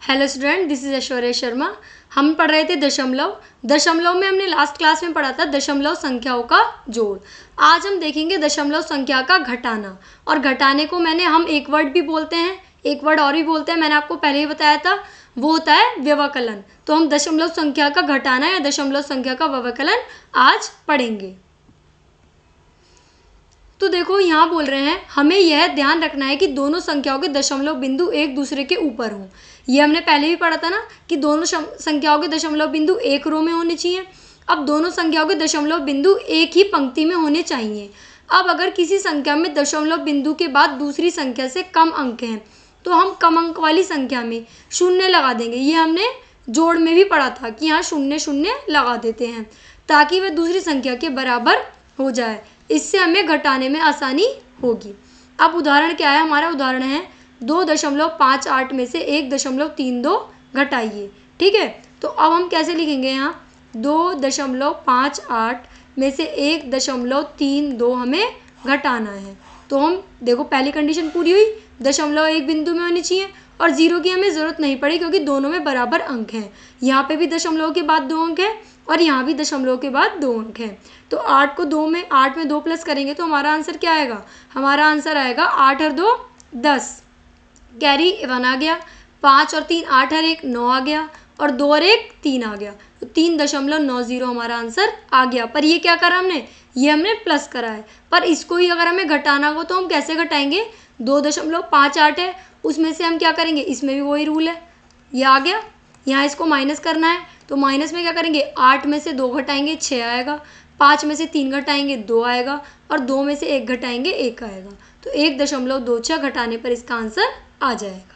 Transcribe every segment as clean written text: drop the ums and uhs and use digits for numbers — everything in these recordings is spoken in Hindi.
Hello student, this is Aishwarya Sharma. हम पढ़ रहे थे दशमलव। दशमलव में हमने लास्ट क्लास में पढ़ा था दशमलव संख्याओं का जोड़। आज हम देखेंगे दशमलव संख्या का घटाना। और घटाने को हम एक वर्ड भी बोलते हैं, एक वर्ड और भी बोलते हैं, मैंने आपको पहले ही बताया था, वो होता है व्यवकलन। तो हम दशमलव संख्या का घटाना या दशमलव संख्या का व्यवकलन आज पढ़ेंगे। तो देखो यहाँ बोल रहे हैं हमें यह ध्यान रखना है कि दोनों संख्याओं के दशमलव बिंदु एक दूसरे के ऊपर हों। ये हमने पहले भी पढ़ा था ना कि दोनों संख्याओं के दशमलव बिंदु एक रो में होने चाहिए। अब दोनों संख्याओं के दशमलव बिंदु एक ही पंक्ति में होने चाहिए। अब अगर किसी संख्या में दशमलव बिंदु के बाद दूसरी संख्या से कम अंक हैं तो हम कम अंक वाली संख्या में शून्य लगा देंगे। ये हमने जोड़ में भी पढ़ा था कि यहाँ शून्य शून्य लगा देते हैं ताकि वह दूसरी संख्या के बराबर हो जाए। इससे हमें घटाने में आसानी होगी। अब उदाहरण क्या है, हमारा उदाहरण है 2.58 में से 1.32 घटाइए। ठीक है, तो अब हम कैसे लिखेंगे, यहाँ 2.58 में से 1.32 हमें घटाना है। तो हम देखो पहली कंडीशन पूरी हुई, दशमलव एक बिंदु में होनी चाहिए और जीरो की हमें ज़रूरत नहीं पड़ी क्योंकि दोनों में बराबर अंक हैं। यहाँ पे भी दशमलव के बाद 2 अंक है और यहाँ भी दशमलव के बाद 2 अंक हैं। तो 8 में 2 प्लस करेंगे तो हमारा आंसर क्या आएगा, हमारा आंसर आएगा 8 और 2 10, कैरी 1 आ गया, 5 और 3 8 और 1 9 आ गया और 2 और 1 3 आ गया। तो 3.90 हमारा आंसर आ गया। पर ये क्या करा हमने, ये हमने प्लस करा है। पर इसको ही अगर हमें घटाना हो तो हम कैसे घटाएंगे, 2.58 है उसमें से हम क्या करेंगे, इसमें भी वही रूल है, ये आ गया। यहाँ इसको माइनस करना है तो माइनस में क्या करेंगे, 8 में से 2 घटाएंगे 6 आएगा, 5 में से 3 घटाएंगे 2 आएगा और 2 में से 1 घटाएंगे 1 आएगा। तो 1.26 घटाने पर इसका आंसर आ जाएगा।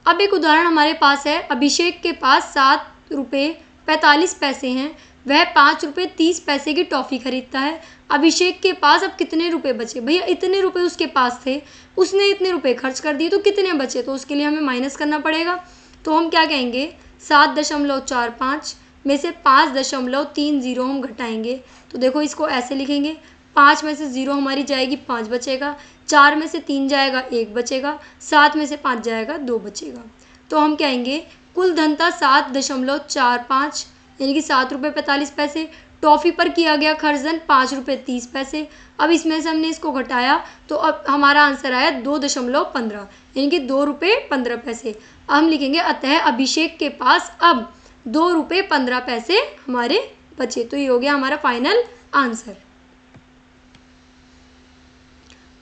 अब एक उदाहरण हमारे पास है, अभिषेक के पास 7 रुपये 45 पैसे हैं, वह 5 रुपये 30 पैसे की टॉफ़ी खरीदता है। अभिषेक के पास अब कितने रुपए बचे, भैया इतने रुपए उसके पास थे, उसने इतने रुपए खर्च कर दिए तो कितने बचे, तो उसके लिए हमें माइनस करना पड़ेगा। तो हम क्या कहेंगे, 7.45 में से 5.30 हम घटाएंगे। तो देखो इसको ऐसे लिखेंगे, 5 में से 0 हमारी जाएगी 5 बचेगा, 4 में से 3 जाएगा 1 बचेगा, 7 में से 5 जाएगा 2 बचेगा। तो हम कहेंगे कुल धन था 7.45 यानी कि 7 रुपये 45 पैसे। टॉफ़ी पर किया गया खर्च धन 5 रुपये 30 पैसे। अब इसमें से हमने इसको घटाया तो अब हमारा आंसर आया 2.15 यानी कि 2 रुपये 15 पैसे। अब हम लिखेंगे अतः अभिषेक के पास अब 2 रुपये 15 पैसे हमारे बचे। तो ये हो गया हमारा फाइनल आंसर।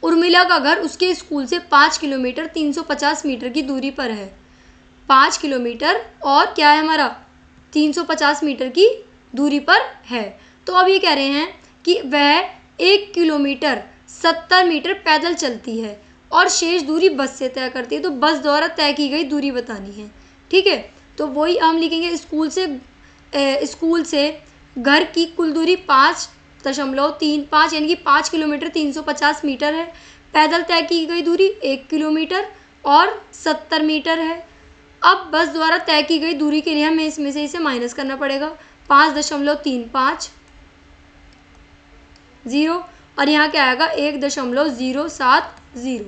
उर्मिला का घर उसके स्कूल से 5 किलोमीटर 350 मीटर की दूरी पर है। 5 किलोमीटर और क्या है हमारा 350 मीटर की दूरी पर है। तो अब ये कह रहे हैं कि वह 1 किलोमीटर 70 मीटर पैदल चलती है और शेष दूरी बस से तय करती है। तो बस द्वारा तय की गई दूरी बतानी है। ठीक है, तो वही हम लिखेंगे, स्कूल से घर की कुल दूरी 5.35 यानी कि 5 किलोमीटर 350 मीटर है। पैदल तय की गई दूरी 1 किलोमीटर और 70 मीटर है। अब बस द्वारा तय की गई दूरी के लिए हमें इसमें से इसे माइनस करना पड़ेगा, 5.35 0 और यहाँ क्या आएगा 1.070।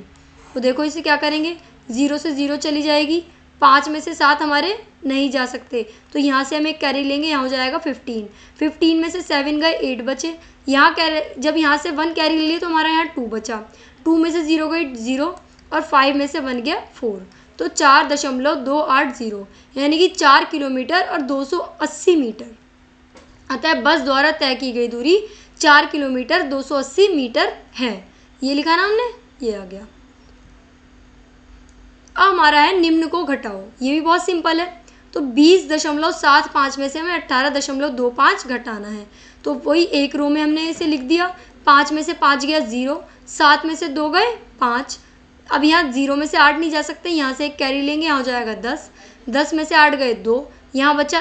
तो देखो इसे क्या करेंगे, 0 से 0 चली जाएगी, 5 में से 7 हमारे नहीं जा सकते तो यहाँ से हम एक कैरी लेंगे, यहाँ हो जाएगा 15 में से 7 गए 8 बचे। यहाँ कैरी, जब यहाँ से 1 कैरी ले लिए तो हमारा यहाँ 2 बचा, 2 में से 0 गए 0 और 5 में से 1 गया 4। तो 4.280 यानी कि 4 किलोमीटर और 280 मीटर। अतः बस द्वारा तय की गई दूरी 4 किलोमीटर 280 मीटर है। ये लिखा ना हमने, ये आ गया। अब हमारा है निम्न को घटाओ। ये भी बहुत सिंपल है। तो 20.75 में से हमें 18.25 घटाना है। तो वही एक रो में हमने इसे लिख दिया, 5 में से 5 गया 0, 7 में से 2 गए 5। अब यहाँ 0 में से 8 नहीं जा सकते, यहाँ से एक कैरी लेंगे, यहाँ हो जाएगा 10 में से 8 गए 2, यहाँ बचा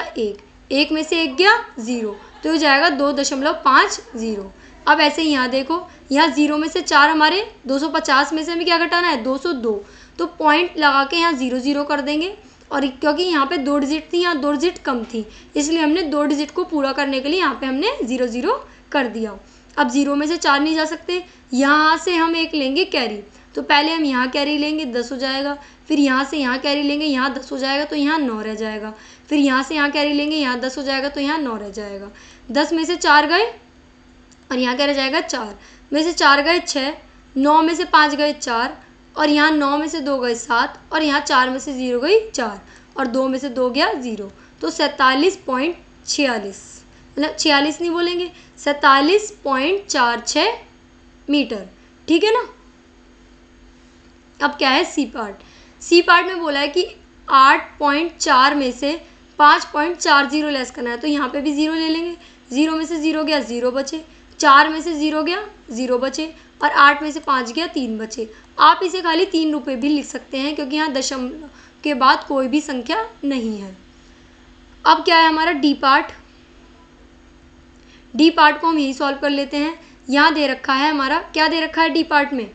1 में से 1 गया 0 तो हो जाएगा 2.50। अब ऐसे यहाँ देखो, यहाँ 0 में से 4 हमारे 250 में से हमें क्या घटाना है 202। तो पॉइंट लगा के यहाँ 0 0 कर देंगे और क्योंकि यहाँ पे 2 डिजिट थी, यहाँ 2 डिजिट कम थी, इसलिए हमने 2 डिजिट को पूरा करने के लिए यहाँ पे हमने 0 0 कर दिया। अब 0 में से 4 नहीं जा सकते, यहाँ से हम एक लेंगे कैरी, तो पहले हम यहाँ कैरी लेंगे 10 हो जाएगा, फिर यहाँ से यहाँ कैरी लेंगे, यहाँ 10 हो जाएगा तो यहाँ 9 रह जाएगा, फिर यहाँ से यहाँ कैरी लेंगे, यहाँ 10 हो जाएगा तो यहाँ 9 रह जाएगा। 10 में से 4 गए और यहाँ क्या रह जाएगा 4 में से 4 गए 6, 9 में से 5 गए 4 और यहाँ 9 में से 2 गए 7 और यहाँ 4 में से 0 गई 4 और 2 में से 2 गया 0, तो 47.46 मतलब 46 नहीं बोलेंगे 47.46 मीटर। ठीक है ना। अब क्या है सी पार्ट। सी पार्ट में बोला है कि 8.4 में से 5.40 लेस करना है, तो यहाँ पे भी 0 ले लेंगे। 0 में से 0 गया 0 बचे, 4 में से 0 गया 0 बचे और 8 में से 5 गया 3 बचे। आप इसे खाली 3 रुपये भी लिख सकते हैं क्योंकि यहाँ दशमलव के बाद कोई भी संख्या नहीं है। अब क्या है हमारा डी पार्ट। डी पार्ट को हम यही सॉल्व कर लेते हैं। यहाँ दे रखा है हमारा, क्या दे रखा है डी पार्ट में,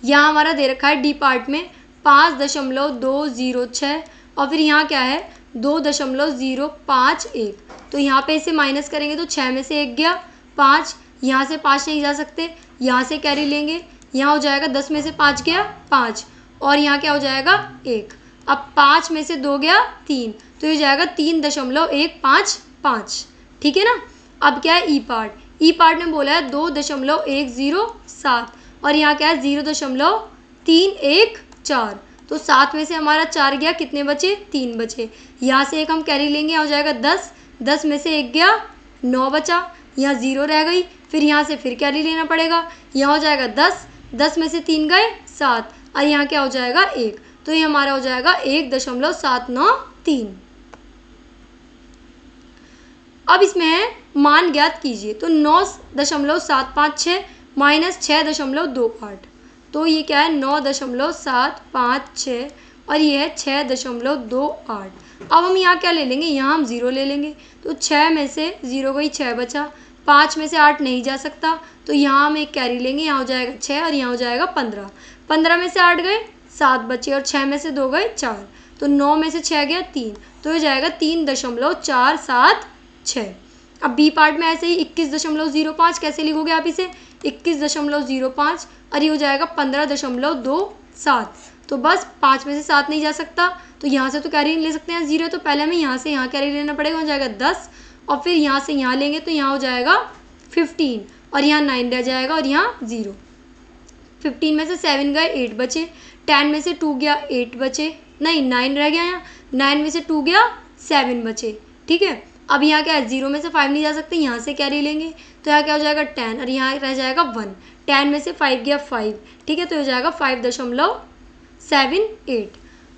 यहाँ हमारा दे रखा है डी पार्ट में 5.206 और फिर यहाँ क्या है 2.051। तो यहाँ पे इसे माइनस करेंगे तो 6 में से 1 गया 5, यहाँ से 5 नहीं जा सकते, यहाँ से कैरी लेंगे, यहाँ हो जाएगा 10 में से 5 गया 5 और यहाँ क्या हो जाएगा 1। अब 5 में से 2 गया 3, तो ये जाएगा 3.155। ठीक है ना। अब क्या है ई पार्ट। ई पार्ट ने बोला है 2.107 और यहाँ क्या है 0.314, तो 7 में से हमारा 4 गया, कितने बचे 3 बचे। यहाँ से एक हम कैरी लेंगे, यहाँ हो जाएगा 10, 10 में से 1 गया 9 बचा, यहाँ 0 रह गई, फिर यहाँ से फिर कैरी लेना पड़ेगा, यहाँ हो जाएगा 10, 10 में से 3 गए 7 और यहाँ क्या हो जाएगा 1, तो ये हमारा हो जाएगा 1.793। अब इसमें है मान ज्ञात कीजिए, तो 9.756 माइनस 6.28, तो ये क्या है 9.756 और ये है 6.28। अब हम यहाँ क्या ले लेंगे, यहाँ हम 0 ले लेंगे, तो 6 में से 0 गई 6 बचा, 5 में से 8 नहीं जा सकता, तो यहाँ हम एक कैरी लेंगे, यहाँ हो जाएगा 6 और यहाँ हो जाएगा 15, 15 में से 8 गए 7 बचे और 6 में से 2 गए 4, तो 9 में से 6 गया 3, तो ये जाएगा 3.476। अब बी पार्ट में ऐसे ही 21.05 कैसे लिखोगे आप इसे 21.05 और ये हो जाएगा 15.27, तो बस 5 में से 7 नहीं जा सकता, तो यहाँ से तो कैरी ले सकते हैं 0, तो पहले हमें यहाँ से यहाँ कैरी लेना पड़ेगा, हो जाएगा 10 और फिर यहाँ से यहाँ लेंगे तो यहाँ हो जाएगा 15 और यहाँ 9 रह जाएगा और यहाँ 0। 15 में से 7 गए 8 बचे, 10 में से 2 गया 8 बचे, नहीं 9 रह गया, यहाँ 9 में से 2 गया 7 बचे। ठीक है। अब यहाँ क्या है 0 में से 5 नहीं जा सकते, यहाँ से कैरी लेंगे तो यहाँ क्या हो जाएगा 10 और यहाँ रह जाएगा 1, 10 में से 5 गया 5। ठीक है, तो हो जाएगा 5.78।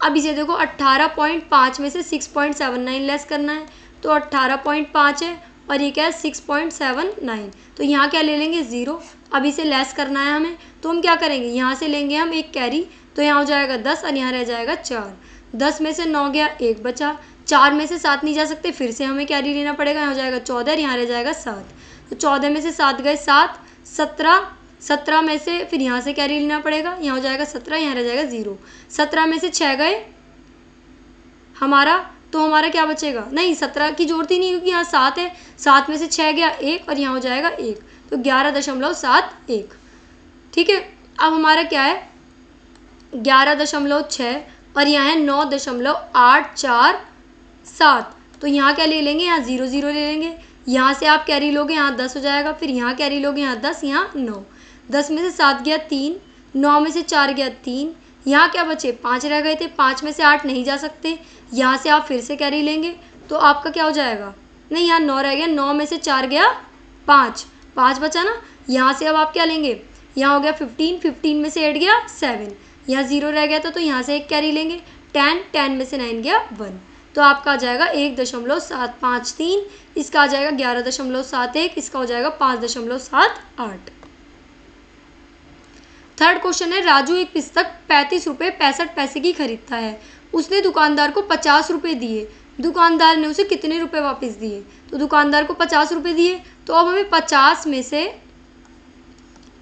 अब इसे देखो 18.5 में से 6.79 लेस करना है, तो 18.5 है और ये क्या है 6.79, तो यहाँ क्या ले लेंगे 0। अब इसे लेस करना है हमें, तो हम क्या करेंगे, यहाँ से लेंगे हम एक कैरी, तो यहाँ हो जाएगा 10 और यहाँ रह जाएगा 4, 10 में से 9 गया 1 बचा, 4 में से 7 नहीं जा सकते, फिर से हमें कैरी लेना पड़ेगा, यहाँ हो जाएगा 14 और यहाँ रह जाएगा 7, तो 14 में से 7 गए 7, 17, 17 में से फिर यहाँ से कैरी लेना पड़ेगा, यहाँ हो जाएगा 17, यहाँ रह जाएगा 0, 17 में से 6 गए हमारा, तो हमारा क्या बचेगा, नहीं 17 की जरूरत ही नहीं क्योंकि यहाँ 7 है, 7 में से 6 गया 1 और यहाँ हो जाएगा 1, तो 11.71। ठीक है। अब हमारा क्या है 11.6 और यहाँ है 9.847, तो यहाँ क्या ले लेंगे, यहाँ 0 0 ले लेंगे, यहाँ से आप कैरी लोगे, यहाँ 10 हो जाएगा, फिर यहाँ कैरी लोगे, यहाँ 10, यहाँ 9, 10 में से 7 गया 3, 9 में से 4 गया 3, यहाँ क्या बचे 5 रह गए थे, 5 में से 8 नहीं जा सकते, यहाँ से आप फिर से कैरी लेंगे तो आपका क्या हो जाएगा, नहीं यहाँ 9 रह गया, 9 में से 4 गया 5, 5 बचा ना, यहाँ से अब आप क्या लेंगे, यहाँ हो गया 15, 15 में से 8 गया 7, यहाँ 0 रह गया था तो यहाँ से एक कैरी लेंगे, 10, 10 में से 9 गया 1, तो आपका आ जाएगा 1.753, इसका आ जाएगा 11.71, इसका हो जाएगा 5.78। थर्ड क्वेश्चन है राजू एक पुस्तक 35 रुपये 65 पैसे की खरीदता है, उसने दुकानदार को 50 रुपये दिए, दुकानदार ने उसे कितने रुपए वापस दिए, तो दुकानदार को 50 रुपये दिए, तो अब हमें 50 में से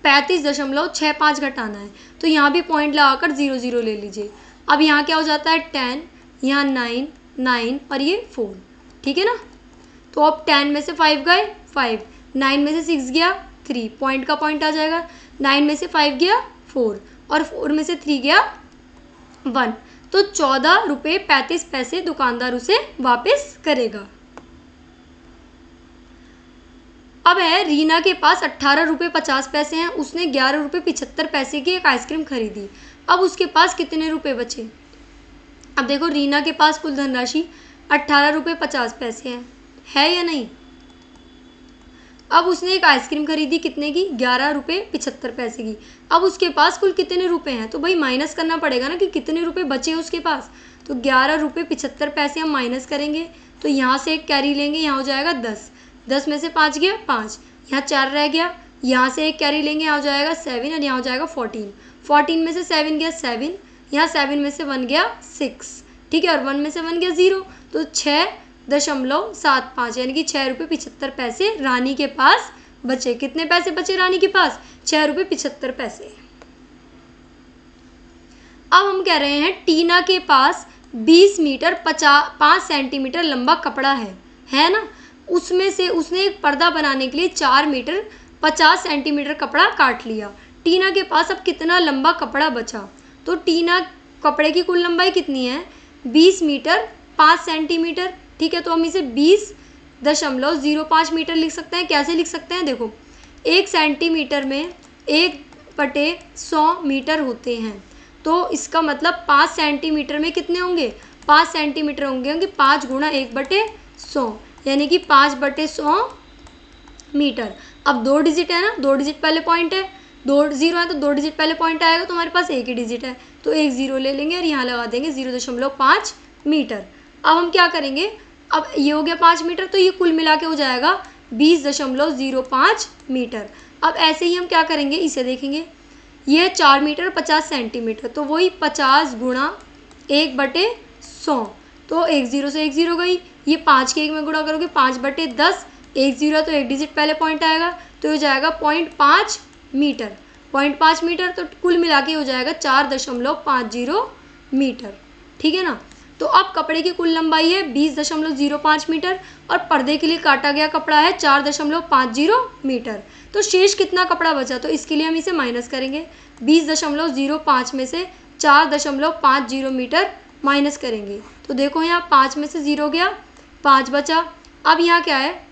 35.65 घटाना है, तो यहाँ भी पॉइंट लगाकर 0 0 ले लीजिए। अब यहाँ क्या हो जाता है 10, यहाँ 9 9 और ये 4। ठीक है ना। तो अब 10 में से 5 गए 5, 9 में से 6 गया 3, पॉइंट का पॉइंट आ जाएगा, 9 में से 5 गया 4 और 4 में से 3 गया 1, तो 14 रुपये 35 पैसे दुकानदार उसे वापस करेगा। अब है रीना के पास 18 रुपये 50 पैसे हैं, उसने 11 रुपये 75 पैसे की एक आइसक्रीम खरीदी। अब उसके पास कितने रुपए बचे? अब देखो रीना के पास कुल धनराशि 18 रुपये 50 पैसे है या नहीं। अब उसने एक आइसक्रीम खरीदी कितने की? 11 रुपये 75 पैसे की। अब उसके पास कुल कितने रुपए हैं? तो भाई माइनस करना पड़ेगा ना कि कितने रुपए बचे उसके पास। तो 11 रुपये 75 पैसे हम माइनस करेंगे, तो यहाँ से एक कैरी लेंगे, यहाँ हो जाएगा 10, 10 में से 5 गया 5, यहाँ 4 रह गया, यहाँ से एक कैरी लेंगे, यहाँ हो जाएगा 7 और यहाँ हो जाएगा 14, 14 में से 7 गया 7, यहाँ 7 में से 1 गया 6, ठीक है, और 1 में से 1 गया 0, तो 6.75 यानी कि 6 रुपये 75 पैसे रानी के पास बचे। कितने पैसे बचे रानी के पास? 6 रुपये 75 पैसे। अब हम कह रहे हैं टीना के पास 20 मीटर 5 सेंटीमीटर लंबा कपड़ा है ना। उसमें से उसने एक पर्दा बनाने के लिए 4 मीटर 50 सेंटीमीटर कपड़ा काट लिया। टीना के पास अब कितना लंबा कपड़ा बचा? तो टीना कपड़े की कुल लंबाई कितनी है? 20 मीटर 5 सेंटीमीटर, ठीक है, तो हम इसे 20.05 मीटर लिख सकते हैं। कैसे लिख सकते हैं? देखो 1 सेंटीमीटर में 1/100 मीटर होते हैं, तो इसका मतलब 5 सेंटीमीटर में कितने होंगे? 5 सेंटीमीटर होंगे 5 गुणा 1/100 यानी कि 5/100 मीटर। अब 2 डिजिट है ना, 2 डिजिट पहले पॉइंट है, 2 0 है तो 2 डिजिट पहले पॉइंट आएगा, तो हमारे पास एक ही डिजिट है, तो एक 0 ले लेंगे और यहाँ लगा देंगे 0.5 मीटर। अब हम क्या करेंगे? अब ये हो गया 5 मीटर, तो ये कुल मिला के हो जाएगा 20.05 मीटर। अब ऐसे ही हम क्या करेंगे, इसे देखेंगे, ये 4 मीटर 50 सेंटीमीटर, तो वही 50 गुणा 1/100, तो 1 0 से 1 0 गई, ये 5 के 1 में गुणा करोगे 5/10, 1 0 है तो एक डिजिट पहले पॉइंट आएगा, तो हो जाएगा 0.5 मीटर, 0.5 मीटर, तो कुल मिला के हो जाएगा 4.50 मीटर, ठीक है ना। तो अब कपड़े की कुल लंबाई है 20.05 मीटर और पर्दे के लिए काटा गया कपड़ा है 4.50 मीटर, तो शेष कितना कपड़ा बचा? तो इसके लिए हम इसे माइनस करेंगे, 20.05 में से 4.50 मीटर माइनस करेंगे, तो देखो यहाँ 5 में से 0 गया, 5 बचा। अब यहाँ क्या है,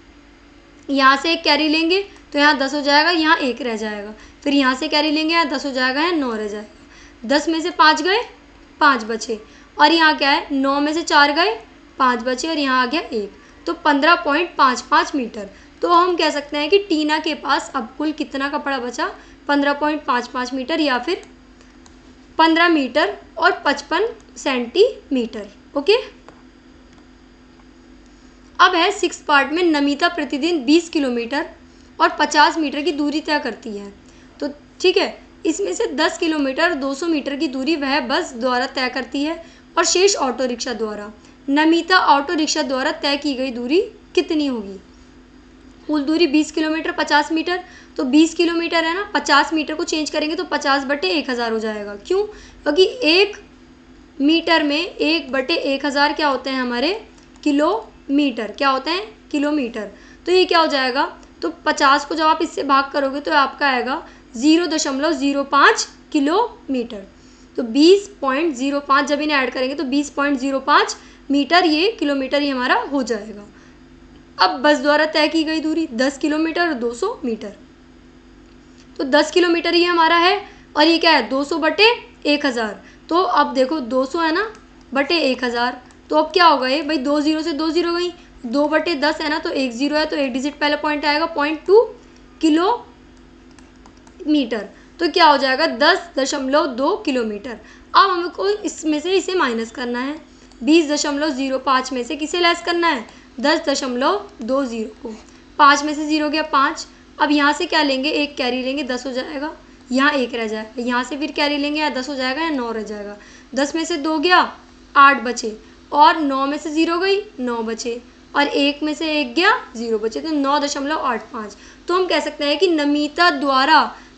यहाँ से एक कैरी लेंगे तो यहाँ 10 हो जाएगा, यहाँ 1 रह जाएगा, फिर यहाँ से कैरी लेंगे, यहाँ 10 हो जाएगा, यहाँ 9 रह जाएगा, 10 में से 5 गए 5 बचे, और यहाँ क्या है 9 में से 4 गए 5 बचे, और यहाँ आ गया 1, तो 15.55 मीटर। तो हम कह सकते हैं कि टीना के पास अब कुल कितना कपड़ा बचा? 15.55 मीटर या फिर 15 मीटर और 55 सेंटीमीटर। ओके, अब है 6 पार्ट में नमिता प्रतिदिन 20 किलोमीटर और 50 मीटर की दूरी तय करती है, तो ठीक है, इसमें से 10 किलोमीटर 200 मीटर की दूरी वह बस द्वारा तय करती है और शेष ऑटो रिक्शा द्वारा। नमिता ऑटो रिक्शा द्वारा तय की गई दूरी कितनी होगी? कुल दूरी 20 किलोमीटर 50 मीटर, तो 20 किलोमीटर है ना, 50 मीटर को चेंज करेंगे तो 50/1000 हो जाएगा। क्यों? क्योंकि 1 मीटर में 1/1000 क्या होते हैं हमारे? किलोमीटर। क्या होते हैं? किलोमीटर। तो ये क्या हो जाएगा? तो 50 को जब आप इससे भाग करोगे तो आपका आएगा 0.05 किलोमीटर। तो 20.05 जब इन्हें ऐड करेंगे तो 20.05 मीटर ये किलोमीटर ही हमारा हो जाएगा। अब बस द्वारा तय की गई दूरी 10 किलोमीटर और 200 मीटर, तो 10 किलोमीटर ही हमारा है, और ये क्या है 200/1000। तो अब देखो 200 है ना बटे 1000, तो अब क्या होगा ये भाई, 2 0 से 2 0 गई, 2/10 है ना, तो 1 0 है तो एक डिजिट पहले पॉइंट आएगा 0.2 किलोमीटर, तो क्या हो जाएगा 10.2 किलोमीटर। अब हमको इसमें से इसे माइनस करना है, 20.05 में से किसे लेस करना है? 10.20 को। 5 में से 0 गया 5, अब यहाँ से क्या लेंगे, एक कैरी लेंगे, 10 हो जाएगा, यहाँ 1 रह जाएगा, यहाँ से फिर कैरी लेंगे, यहाँ 10 हो जाएगा, यहाँ 9 रह जाएगा, 10 में से 2 गया 8 बचे, और 9 में से 0 गई 9 बचे, और 1 में से 1 गया 0 बचे, तो 9.85। तो हम कह सकते हैं कि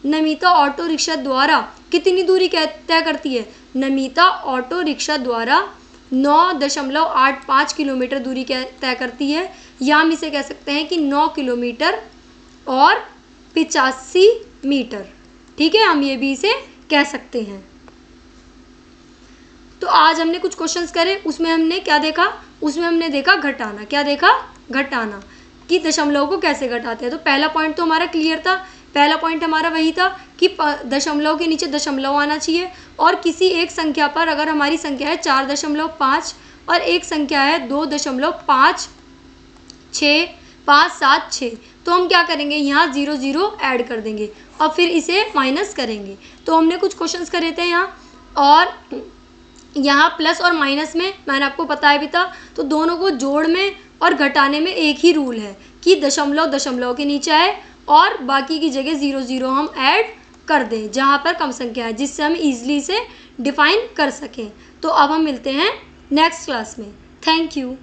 नमिता ऑटो रिक्शा द्वारा कितनी दूरी तय करती है? नमिता ऑटो रिक्शा द्वारा 9.85 किलोमीटर दूरी तय करती है, या हम इसे कह सकते हैं कि 9 किलोमीटर और 85 मीटर। ठीक है, हम ये भी इसे कह सकते हैं। तो आज हमने कुछ क्वेश्चंस करे, उसमें हमने क्या देखा, उसमें हमने देखा घटाना। क्या देखा, घटाना, कि दशमलव को कैसे घटाते हैं। तो पहला पॉइंट तो हमारा क्लियर था, पहला पॉइंट हमारा वही था कि दशमलव के नीचे दशमलव आना चाहिए, और किसी एक संख्या पर अगर हमारी संख्या है 4.5 और एक संख्या है 2.576 तो हम क्या करेंगे, यहाँ 0 0 ऐड कर देंगे और फिर इसे माइनस करेंगे। तो हमने कुछ क्वेश्चंस करे थे यहाँ, और यहाँ प्लस और माइनस में मैंने आपको बताया भी था। तो दोनों को जोड़ में और घटाने में एक ही रूल है कि दशमलव दशमलव के नीचे आए और बाकी की जगह 0 0 हम ऐड कर दें जहाँ पर कम संख्या है, जिससे हम ईजिली इसे डिफाइन कर सकें। तो अब हम मिलते हैं नेक्स्ट क्लास में। Thank you.